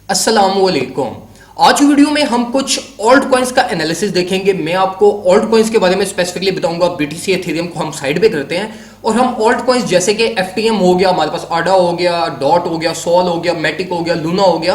अस्सलामुअलैकुम। आज की वीडियो में हम कुछ ऑल्ट कॉइन्स का एनालिसिस देखेंगे। मैं आपको ऑल्ट कॉइन्स के बारे में स्पेसिफिकली बताऊंगा। बीटीसी एथेरियम को हम साइड पे करते हैं और हम ऑल्ट कॉइन्स जैसे कि एफटीएम हो गया, हमारे पास आडा हो गया, डॉट हो गया, सॉल हो गया, मैटिक हो गया, लूना हो गया,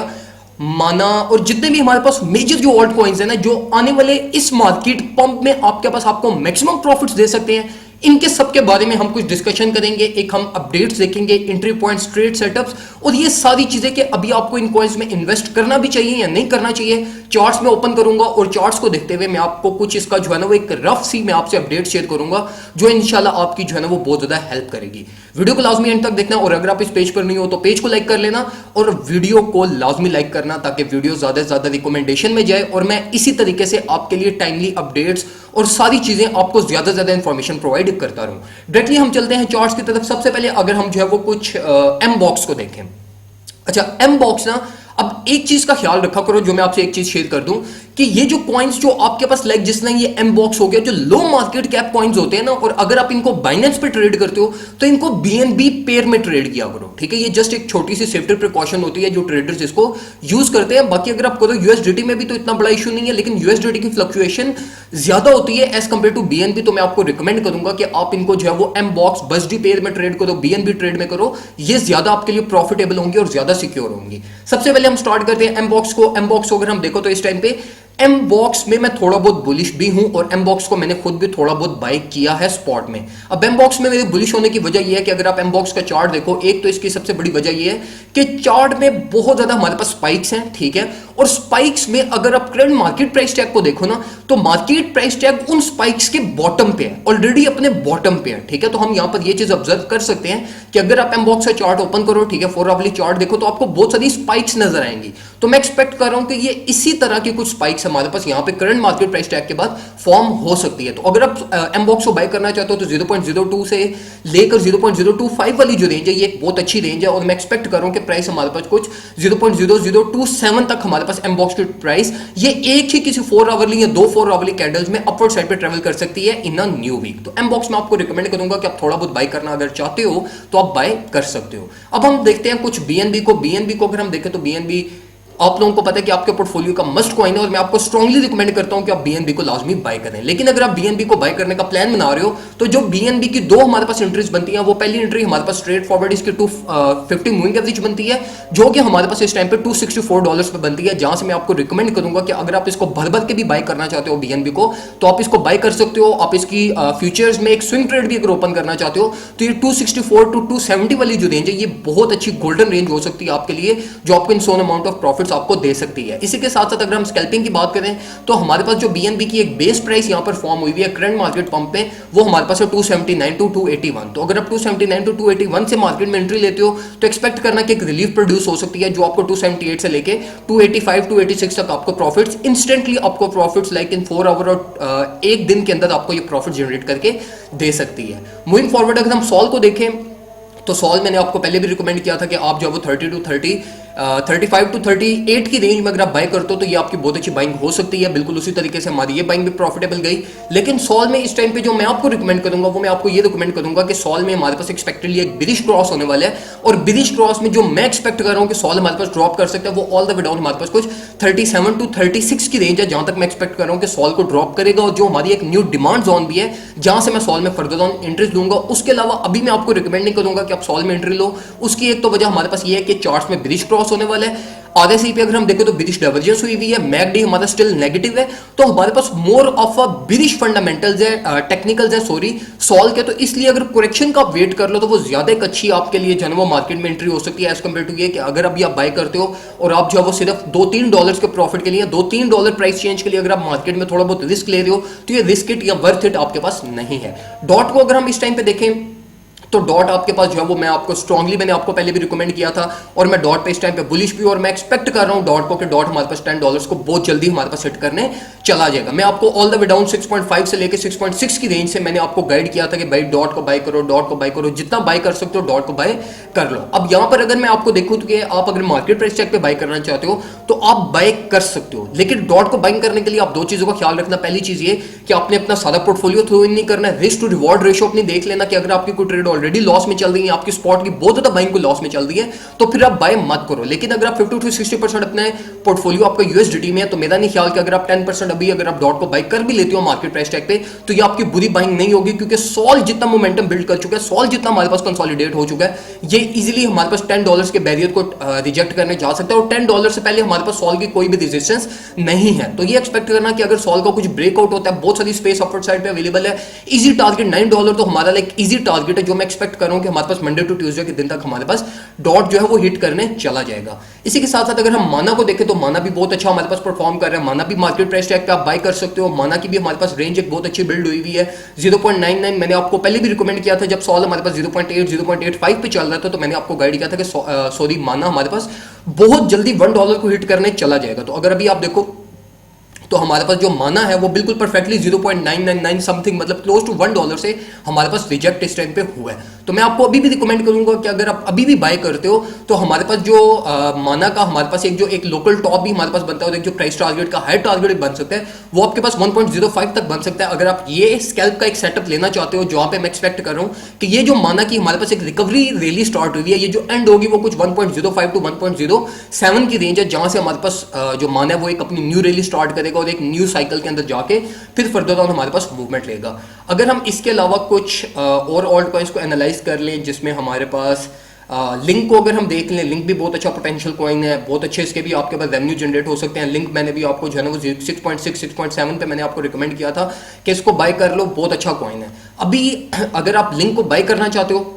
माना और जितने भी हमारे पास मेजर जो ऑल्ट कॉइन्स है ना, जो आने वाले इस मार्केट पंप में आपके पास आपको मैक्सिमम प्रॉफिट्स दे सकते हैं, इनके सब के बारे में हम कुछ डिस्कशन करेंगे। एक हम अपडेट्स देखेंगे, एंट्री पॉइंट्स, ट्रेड सेटअप्स और ये सारी चीजें कि अभी आपको इन कॉइन्स में इन्वेस्ट करना भी चाहिए या नहीं करना चाहिए। चार्ट्स में ओपन करूंगा और चार्ट्स को देखते हुए मैं आपको कुछ इसका जो है ना वो एक रफ सी मैं आपसे अपडेट शेयर करूंगा जो इंशाल्लाह आपकी जो है ना वो बहुत ज्यादा हेल्प करेगी। वीडियो को लाजमी एंड तक देखना और अगर आप इस पेज पर नहीं हो तो पेज को लाइक कर लेना और वीडियो को लाजमी लाइक करना ताकि वीडियो ज्यादा से ज्यादा रिकमेंडेशन में जाए और मैं इसी तरीके से आपके लिए टाइमली अपडेट्स और सारी चीजें आपको ज्यादा से ज्यादा इंफॉर्मेशन प्रोवाइड करता रहूं। डायरेक्टली हम चलते हैं चार्ट्स की तरफ। सबसे पहले अगर हम जो है वो कुछ एम बॉक्स को देखें। अच्छा, एम बॉक्स ना, अब एक चीज का ख्याल रखा करो, जो मैं आपसे एक चीज शेयर कर दूं कि ये जो कॉइन्स जो आपके पास लाइक जिसने ये एम बॉक्स हो गया, जो लो मार्केट कैप कॉइन्स होते हैं ना, और अगर आप इनको बाइनेंस पे ट्रेड करते हो तो इनको बीएनबी पेयर में ट्रेड किया करो। ठीक है, ये जस्ट एक छोटी सी सेफ्टी प्रिकॉशन होती है जो ट्रेडर्स इसको यूज करते हैं। बाकी अगर आप करो यूएसडीटी में भी तो इतना बड़ा इशू नहीं है, लेकिन यूएसडीटी की फ्लक्चुएशन ज्यादा होती है एज कंपेयर टू बीएनबी। तो मैं आपको रिकमेंड करूंगा कि आप इनको जो है वो एम बॉक्स बसडी पेयर में ट्रेड करो, बीएनबी ट्रेड में करो। ये ज्यादा आपके लिए प्रॉफिटेबल होंगी और ज्यादा सिक्योर होंगी। सबसे पहले हम स्टार्ट करते हैं एम बॉक्स को। एम बॉक्स को अगर हम देखो तो इस टाइम पे एम बॉक्स में मैं थोड़ा बहुत बुलिश भी हूं और एम बॉक्स को मैंने खुद भी थोड़ा बहुत बाय किया है स्पॉट में। अब एम बॉक्स में मेरे बुलिश होने की वजह यह है कि अगर आप एम बॉक्स का चार्ट देखो, एक तो इसकी सबसे बड़ी वजह यह है कि चार्ट में बहुत ज्यादा हमारे पास स्पाइक्स हैं। ठीक है, और स्पाइक्स में अगर आप करंट मार्केट प्राइस टैग को देखो ना, तो मार्केट प्राइस टैग उन स्पाइक्स के बॉटम पे है, ऑलरेडी अपने बॉटम पे है। ठीक है, तो हम यहां पर यह चीज ऑब्जर्व कर सकते हैं कि अगर आप एम बॉक्स का चार्ट ओपन करो, ठीक है, 4 आवली चार्ट देखो, तो आपको बहुत सारी स्पाइक्स नजर आएंगी। तो मैं एक्सपेक्ट कर रहा हूं कि ये इसी तरह की कुछ स्पाइक्स हमारे पास यहां पे करंट मार्केट प्राइस टैग के बाद फॉर्म हो सकती है। तो अगर आप एम बॉक्स को बाय करना चाहते हो तो 0.02 से लेकर 0.025 वाली जो रेंज है ये एक बहुत अच्छी रेंज है और मैं एक्सपेक्ट कर रहा हूं कि प्राइस हमारे पास कुछ 0.0027 तक हमारे पास एम बॉक्स की प्राइस ये एक ही किसी 4 आवरली या 2 4 आवरली कैंडल्स में अपवर्ड साइड पे ट्रेवल कर सकती है इन अ न्यू वीक। तो एम बॉक्स में आपको रिकमेंड करूंगा कि आप थोड़ा बहुत बाय करना अगर चाहते हो तो आप बाय कर सकते हो। अब हम देखते हैं कुछ बीएनबी को। बीएनबी को अगर हम देखें तो बीएनबी आप लोगों को पता है कि आपके पोर्टफोलियो का मस्ट कॉइन है और मैं आपको स्ट्रांगली रिकमेंड करता हूं कि आप बीएनबी को लाजमी बाय करें। लेकिन अगर आप बीएनबी को बाय करने का प्लान बना रहे हो तो जो बीएनबी की दो हमारे पास एंट्रीज बनती हैं, वो पहली एंट्री हमारे पास स्ट्रेट फॉरवर्ड इसकी 250 मूविंग एवरेज बनती है जो कि हमारे पास इस टाइम पे $264 पे बनती है, जहां से मैं आपको रिकमेंड करूंगा कि अगर आप इसको भर भर के भी बाय करना चाहते हो बीएनबी को तो आप इसको बाय कर सकते हो। आप इसकी फ्यूचर्स में एक स्विंग ट्रेड भी अगर ओपन करना चाहते हो तो ये 264 टू 270 वाली जो रेंज है ये बहुत अच्छी गोल्डन रेंज हो सकती है आपके लिए, जो आपको इन सोन अमाउंट ऑफ प्रॉफिट्स आपको दे सकती है। इसी के साथ साथ अगर हम स्कैल्पिंग की बात करें तो हमारे पास जो बीएनबी की एक बेस प्राइस यहां पर फॉर्म हुई है करंट मार्केट पंप पे, वो हमारे पास है 279 टू 281। तो अगर आप 279 टू 281 से मार्केट में एंट्री लेते हो तो एक्सपेक्ट करना कि एक रिलीफ प्रोड्यूस हो सकती है जो आपको 278 से लेके 285 286 तक आपको प्रॉफिट्स इंस्टेंटली आपको प्रॉफिट्स लाइक इन 4 आवर और एक दिन के अंदर आपको ये प्रॉफिट जनरेट करके दे सकती है। मूविंग फॉरवर्ड अगर हम सॉल को देखें तो सॉल मैंने आपको पहले भी रिकमेंड किया था कि आप जो है वो 30 टू 35 टू 38 की रेंज में अगर आप बाय करते हो तो ये आपकी बहुत अच्छी बाइंग हो सकती है। बिल्कुल उसी तरीके से हमारी ये बाइंग भी प्रॉफिटेबल गई। लेकिन सॉल में इस टाइम पे जो मैं आपको रिकमेंड करूंगा वो मैं आपको ये रिकमेंड करूंगा कि सॉल में हमारे पास एक्सपेक्टेडली एक बिरिश क्रॉस होने वाला है और बिरिश क्रॉस में जो मैं एक्सपेक्ट कर रहा हूं कि सॉल हमारे पास ड्रॉप कर सकता है वो ऑल द वे डाउन हमारे पास कुछ 37 टू 36 की रेंज है, जहां तक मैं एक्सपेक्ट कर रहा हूं कि सॉल को ड्रॉप करेगा और जो हमारी एक न्यू डिमांड जोन भी है जहां से मैं सॉल में फर्दर ऑन एंट्रीज लूंगा। उसके अलावा अभी मैं आपको रिकमेंड नहीं करूंगा कि आप सॉल में एंट्री लो। उसकी एक तो वजह हमारे पास ये है कि चार्ट्स में बिरिश क्रॉस होने वाला है। आरएसआई पे अगर हम देखें तो बिरिश डाइवर्जेंस हुई हुई है, मैकडी हमारा स्टिल नेगेटिव है, तो हमारे पास more of a bearish fundamentals है, टेक्निकल्स है सॉरी सॉल के। तो इसलिए अगर करेक्शन का आप वेट कर लो तो वो ज्यादा एक अच्छी आपके लिए जो है वो मार्केट में एंट्री हो सकती है एज कम्पेयर टू ये कि अगर अभी आप बाय करते हो और आप जो है वो सिर्फ $2-3 के प्रॉफिट के लिए, $2-3 प्राइस चेंज के लिए अगर आप मार्केट में थोड़ा बहुत रिस्क ले रहे हो तो ये रिस्क इट या वर्थ इट आपके पास नहीं है। डॉट को अगर हम इस टाइम पे देखें तो डॉट आपके पास जो है वो मैं आपको स्ट्रांगली मैंने आपको पहले भी रिकमेंड किया था और मैं डॉट पे इस टाइम पे बुलिश भी और मैं एक्सपेक्ट कर रहा हूं डॉट को कि डॉट हमारे पास $10 को बहुत जल्दी हमारे पास हिट करने चला जाएगा। मैं आपको ऑल द वे डाउन 6.5 से लेके 6.6 की रेंज से मैंने आपको गाइड किया था कि भाई डॉट को बाय करो, डॉट को बाय करो, जितना बाय कर सकते हो डॉट को बाय कर लो। अब यहां पर अगर मैं आपको देखूं तो कि आप अगर मार्केट प्राइस चेक पे बाय करना चाहते हो तो आप बाय कर सकते हो, लेकिन डॉट को बाइंग करने के लिए आप दो चीजों का ख्याल रखना। पहली चीज ये कि आपने अपना सारा पोर्टफोलियो थ्रू इन नहीं करना है, रिस्क टू रिवॉर्ड रेशियो अपनी देख लेना कि अगर आपकी कोई ट्रेड ऑलरेडी लॉस में चल रही है, आपकी स्पॉट की बहुत ज्यादा बाइंग को लॉस में चल रही है, तो फिर आप बाय मत करो। लेकिन अगर आप 50 to 60% अपने पोर्टफोलियो आपका यूएसडीटी में है, तो मेरा नहीं ख्याल कि अगर आप 10% अभी अगर आप डॉट को बाई कर भी लेते हो मार्केट प्राइस टैग पे, तो ये आपकी बुरी बाइंग नहीं होगी, क्योंकि सॉल जितना मोमेंटम बिल्ड कर चुका है, सॉल जितना हमारे पास कंसोलिडेट हो चुका है, ये इजीली हमारे पास $10 के बैरियर को रिजेक्ट करने जा सकता है, और $10 से पहले हमारे पास सॉल की कोई भी रेजिस्टेंस नहीं है। तो ये एक्सपेक्ट करना कि अगर सॉल का कुछ ब्रेकआउट होता है, बहुत सारी स्पेस अपवर्ड साइड पे अवेलेबल है, इजी टारगेट $9 तो हमारा लाइक इजी टारगेट है, जो मैं एक्सपेक्ट कर रहा हूं कि हमारे पास मंडे टू ट्यूसडे के दिन तक हमारे पास डॉट जो है वो हिट करने चला जाएगा। इसी के साथ साथ अगर हम माना को देखें तो माना भी बहुत अच्छा हमारे पास परफॉर्म कर रहा है, माना भी मार्केट प्राइस टैग पे आप बाय कर सकते हो, माना की भी हमारे पास रेंज एक बहुत अच्छी बिल्ड हुई हुई है 0.99। मैंने आपको पहले भी रिकमेंड किया था जब सॉल हमारे पास 0.8 0.85 पे चल रहा था, तो मैंने आपको गाइड किया था कि सॉरी माना हमारे पास बहुत जल्दी $1 को हिट करने चला जाएगा। तो अगर अभी आप देखो तो हमारे पास जो माना है वो बिल्कुल परफेक्टली 0.999 समथिंग, मतलब क्लोज टू $1 से हमारे पास रिजेक्ट इस टाइम पे हुआ है। तो मैं आपको अभी भी रिकमेंड करूंगा कि अगर आप अभी भी बाय करते हो तो हमारे पास जो माना का हमारे पास एक लोकल टॉप भी हमारे पास बनता है, और एक जो प्राइस टारगेट का हाई टारगेट बन सकता है वो आपके पास 1.05 तक बन सकता है। अगर आप ये स्कैल्प का एक सेटअप लेना चाहते हो, जहां पे मैं एक्सपेक्ट कर रहा हूं कि ये जो माना की हमारे पास एक रिकवरी रैली स्टार्ट हुई है, ये जो एंड होगी वो कुछ 1.05 टू 1.07 की रेंज है, जहां से हमारे पास जो माना है वो एक अपनी न्यू रैली स्टार्ट करेगा और एक न्यू साइकिल के अंदर जाके फिर फर्दर डाउन हमारे पास मूवमेंट लेगा। अगर हम इसके अलावा कुछ और ऑल्ट कॉइन्स को एनालाइज कर लें, जिसमें हमारे पास लिंक को अगर हम देख लें, लिंक भी बहुत अच्छा पोटेंशियल कॉइन है, बहुत अच्छे इसके भी आपके पास रेवेन्यू जनरेट हो सकते हैं। लिंक मैंने भी आपको जो है ना वो 6.6 6.7 पे मैंने आपको रिकमेंड किया था कि इसको बाय कर लो, बहुत अच्छा कॉइन है। अभी अगर आप लिंक को बाय करना चाहते हो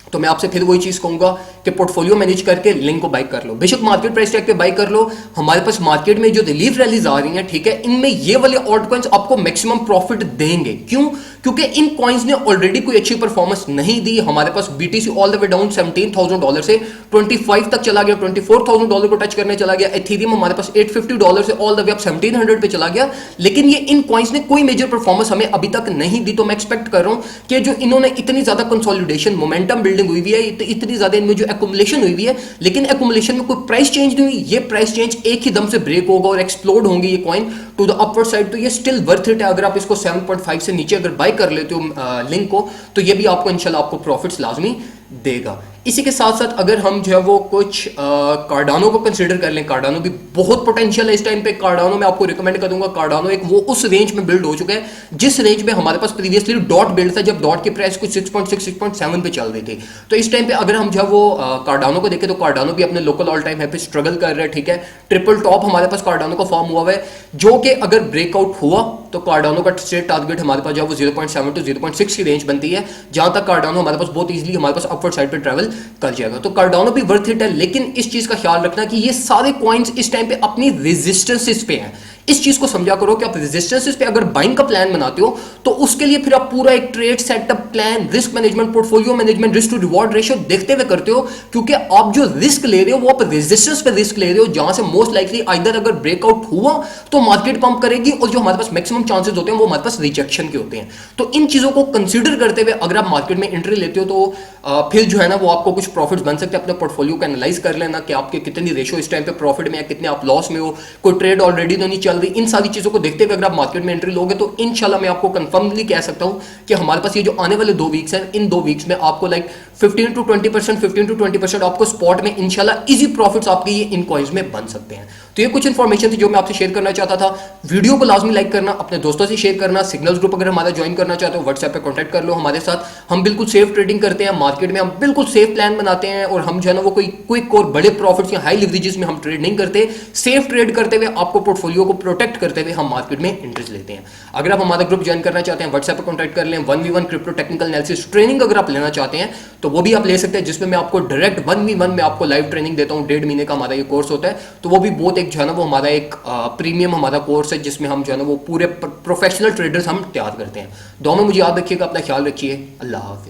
तो मैं आपसे फिर वही चीज कहूंगा कि पोर्टफोलियो मैनेज करके लिंक को बाय कर लो, बेशक मार्केट प्राइस टैग पे बाय कर लो। हमारे पास मार्केट में जो रिलीफ रैलीज आ रही हैं, ठीक है, इनमें ये वाले ऑल्ट कॉइन्स आपको मैक्सिमम प्रॉफिट देंगे। क्यों? क्योंकि इन कॉइन्स ने ऑलरेडी कोई अच्छी परफॉर्मेंस नहीं दी। हमारे पास BTC all the way down $17,000 से 25 तक चला गया, $24,000 को टच करने चला गया। एथेरियम हमारे पास $850 से ऑल द वे अप 1700 पे चला गया, लेकिन ये इन कॉइन्स ने कोई मेजर परफॉर्मेंस हमें अभी तक नहीं दी। तो मैं एक्सपेक्ट कर रहा हूं कि जो इन्होंने इतनी ज्यादा कंसोलिडेशन मोमेंटम बिल्डिंग हुई है, इतनी ज्यादा इनमें जो एक्युमुलेशन हुई है, लेकिन एक्युमुलेशन में कोई प्राइस चेंज नहीं हुई। ये प्राइस चेंज एक ही दम से ब्रेक होगा और एक्सप्लोड होंगे ये coin to the upward side. तो ये स्टिल वर्थ इट है। अगर आप इसको 7.5 से नीचे अगर बाय कर लेते हो लिंक को, तो ये भी आपको इंशाल्लाह आपको प्रॉफिट्स लाजमी देगा। इसी के साथ साथ अगर हम जो है वो कुछ कार्डानो को कंसीडर कर लें, कार्डानो भी बहुत पोटेंशियल है इस टाइम पे। कार्डानो में आपको रिकमेंड करूंगा, कार्डानो एक वो उस रेंज में बिल्ड हो चुका है जिस रेंज में हमारे पास प्रीवियसली डॉट बिल्ड था, जब डॉट की प्राइस कुछ 6.6 6.7 पे चल रही थी। तो इस टाइम पे अगर हम जो है वो कार्डानो को देखें तो कार्डानो भी अपने लोकल ऑल टाइम हाई पे स्ट्रगल कर रहा है, ठीक है। ट्रिपल टॉप हमारे पास कार्डानो का फॉर्म हुआ है, जो कि अगर ब्रेकआउट हुआ तो कार्डानो का स्ट्रेट टारगेट हमारे पास जो है वो 0.7 टू 0.6 की रेंज बनती है, जहां तक कार्डानो हमारे पास बहुत इजीली हमारे पास अपवर्ड साइड पे ट्रैवल कर जाएगा। तो कार्डानो भी वर्थ इट है, लेकिन इस चीज का ख्याल रखना कि ये सारे कॉइन्स इस टाइम पे अपनी रेजिस्टेंसेस पे हैं। इस चीज को समझा करो कि आप रेजिस्टेंसेस पे अगर बाइंग का प्लान बनाते हो तो उसके लिए फिर आप पूरा एक trade setup plan, risk management, portfolio management, risk to reward ratio देखते हुए करते हो, क्योंकि आप जो रिस्क ले रहे हो वो आप रेजिस्टेंस पे रिस्क ले रहे हो, जहां से मोस्ट लाइकली आइदर अगर ब्रेकआउट हुआ तो मार्केट पंप करेगी, और जो हमारे पास मैक्सिमम चांसेस होते हैं वो हमारे पास रिजेक्शन के होते हैं। तो इन चीजों को कंसिडर करते हुए अगर आप मार्केट में एंट्री लेते हो तो फिर जो है ना वो आपको कुछ प्रॉफिट्स बन सकते हैं। अपने पोर्टफोलियो को एनालाइज कर लेना कि आपके कितनी रेशियो इस टाइम पे प्रॉफिट में है, कितने आप लॉस में हो, कोई ट्रेड ऑलरेडी तो नहीं चल रही। इन सारी चीजों को देखते हुए अगर आप मार्केट में एंट्री लोगे तो इंशाल्लाह मैं आपको कंफर्मली कह सकता हूं कि हमारे पास ये जो आने वाले 2 वीक्स हैं, इन 2 वीक्स में आपको लाइक 15 to 20% आपको स्पॉट में इंशाल्लाह इजी प्रॉफिट्स आपके ये इन कॉइन्स में बन सकते हैं। तो ये कुछ इंफॉर्मेशन थी जो मैं आपसे शेयर करना चाहता था। वीडियो को लाजमी लाइक करना, अपने दोस्तों से शेयर करना। सिग्नल्स ग्रुप अगर हमारा ज्वाइन करना चाहते हो व्हाट्सएप पे कांटेक्ट कर लो हमारे साथ। हम बिल्कुल सेफ ट्रेडिंग करते हैं मार्केट में, हम बिल्कुल सेफ प्लान बनाते हैं, और हम जो है ना वो कोई क्विक और बड़े प्रॉफिट्स या हाई लिवरेजेस में हम ट्रेड नहीं करते। सेफ ट्रेड करते हुए आपको पोर्टफोलियो को प्रोटेक्ट करते हुए हम मार्केट में इंटरेस्ट लेते हैं। अगर आप हमारा ग्रुप ज्वाइन करना चाहते हैं व्हाट्सएप पर कांटेक्ट कर लें। 1v1 crypto technical analysis training अगर आप लेना चाहते हैं तो वो भी आप ले सकते हैं, जिसमें मैं आपको डायरेक्ट 1v1 में आपको लाइव ट्रेनिंग देता हूं। 1.5 महीने का हमारा ये कोर्स होता है, तो वो भी बहुत एक जो है ना वो हमारा एक प्रीमियम हमारा कोर्स है, जिसमें हम जो है ना वो पूरे प्रोफेशनल ट्रेडर्स हम तैयार करते हैं। दोनों मुझे याद रखिएगा, अपना ख्याल रखिए। अल्लाह हाफिज़।